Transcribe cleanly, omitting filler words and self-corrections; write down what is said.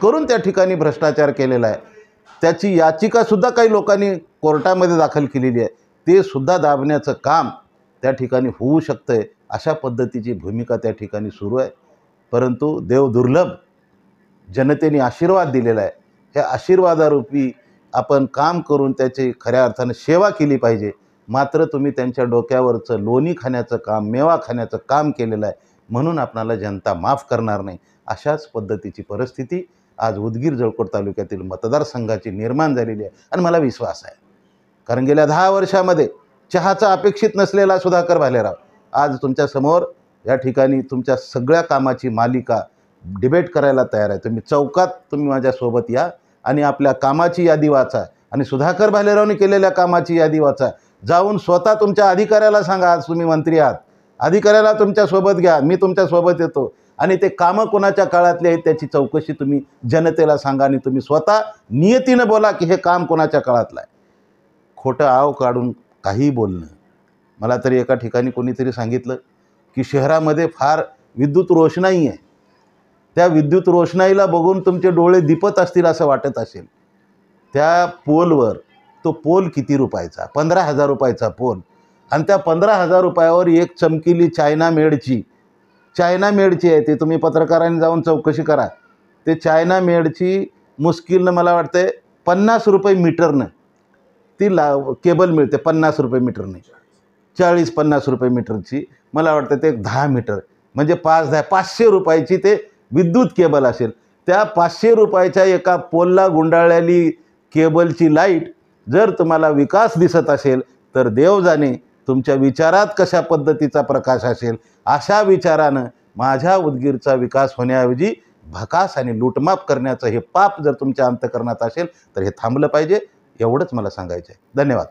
करून त्या ठिकाणी भ्रष्टाचार केलेला आहे, त्याची याचिकासुद्धा काही लोकांनी कोर्टामध्ये दाखल केलेली आहे, ते सुद्धा दाबण्याचं काम त्या ठिकाणी होऊ शकतं आहे. अशा पद्धतीची भूमिका त्या ठिकाणी सुरू आहे. परंतु देव दुर्लभ जनतेने आशीर्वाद दिलेला आहे. ह्या आशीर्वादारूपी आपण काम करून त्याची खऱ्या अर्थानं सेवा केली पाहिजे. मात्र तुम्ही त्यांच्या डोक्यावरचं लोणी खाण्याचं काम, मेवा खाण्याचं काम केलेलं आहे, म्हणून आपणाला जनता माफ करणार नाही. अशाच पद्धतीची परिस्थिती आज उदगीर जळकोट तालुक्यातील मतदारसंघाची निर्माण झालेली आहे. आणि मला विश्वास आहे, कारण गेल्या 10 वर्षामध्ये चहाचा अपेक्षित नसलेला सुधाकर भालेराव आज तुमच्यासमोर या ठिकाणी तुमच्या सगळ्या कामाची मालिका डिबेट करायला तयार आहे. तुम्ही चौकात तुम्ही माझ्यासोबत या आणि आपल्या कामाची यादी वाचा आणि सुधाकर भालेरावने केलेल्या कामाची यादी वाचा. जाऊन स्वतः तुमच्या अधिकाऱ्याला सांगा, आज तुम्ही मंत्री आहात, अधिकाऱ्याला तुमच्यासोबत घ्या, मी तुमच्यासोबत येतो आणि ते कामं कोणाच्या काळातले आहेत त्याची चौकशी तुम्ही जनतेला सांगा आणि तुम्ही स्वतः नियतीनं बोला की हे काम कोणाच्या काळातलं आहे. खोटं आव काढून काही बोलणं. मला तरी एका ठिकाणी कोणीतरी सांगितलं की शहरामध्ये फार विद्युत रोषणाई आहे, त्या विद्युत रोषणाईला बघून तुमचे डोळे दिपत असतील असं वाटत असेल. त्या पोलवर, तो पोल किती रुपयाचा? 15,000 रुपयाचा पोल. आणि त्या 15,000 रुपयावर एक चमकीली चायना मेडची आहे, ते तुम्ही पत्रकारांनी जाऊन चौकशी करा. ते चायना मेडची मुश्किलनं मला वाटतं 50 रुपये मीटरनं ती केबल मिळते. 50 रुपये मीटर नाही, 40-50 रुपये मीटरची मला वाटतं ते 10 मीटर म्हणजे 5-10 500 रुपयाची ते विद्युत केबल असेल. त्या 500 रुपयाच्या एका पोलला गुंडाळलेली केबलची लाईट जर तुम्हाला विकास दिसत असेल तर देव जाणे तुमच्या विचारात कशा पद्धतीचा प्रकाश असेल. अशा विचारानं माझ्या उदगीरचा विकास होण्याऐवजी भकास आणि लूटमाप करण्याचं हे पाप जर तुमच्या अंतःकरणात असेल तर हे थांबलं पाहिजे. एवढंच मला सांगायचं आहे. धन्यवाद.